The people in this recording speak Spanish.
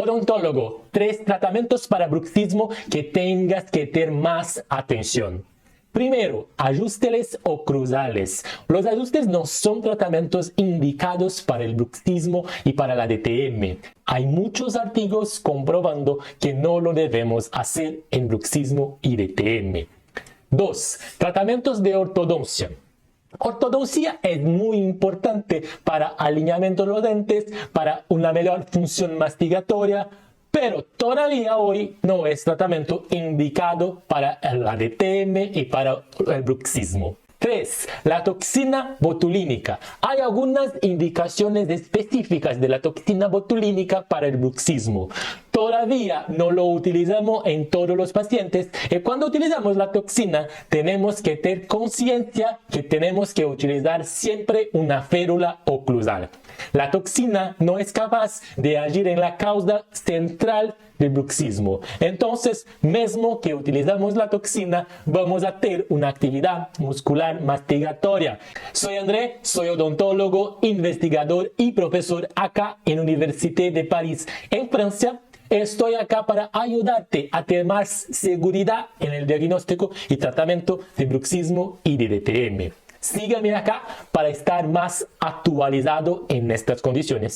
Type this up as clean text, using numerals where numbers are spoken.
Odontólogo, 3 tratamientos para bruxismo que tengas que tener más atención. Primero, ajustes oclusales. Los ajustes no son tratamientos indicados para el bruxismo y para la DTM. Hay muchos artículos comprobando que no lo debemos hacer en bruxismo y DTM. 2. Tratamientos de ortodoncia. Ortodoncia es muy importante para alineamiento de los dientes, para una mejor función mastigatoria, pero todavía hoy no es tratamiento indicado para la DTM y para el bruxismo. 3. La toxina botulínica. Hay algunas indicaciones específicas de la toxina botulínica para el bruxismo. Todavía no lo utilizamos en todos los pacientes y cuando utilizamos la toxina tenemos que tener conciencia que tenemos que utilizar siempre una férula oclusal. La toxina no es capaz de agir en la causa central del bruxismo. Entonces, mismo que utilizamos la toxina, vamos a tener una actividad muscular mastigatoria. Soy André, soy odontólogo, investigador y profesor acá en la Université de París, en Francia. Estoy acá para ayudarte a tener más seguridad en el diagnóstico y tratamiento de bruxismo y de DTM. Sígueme acá para estar más actualizado en estas condiciones.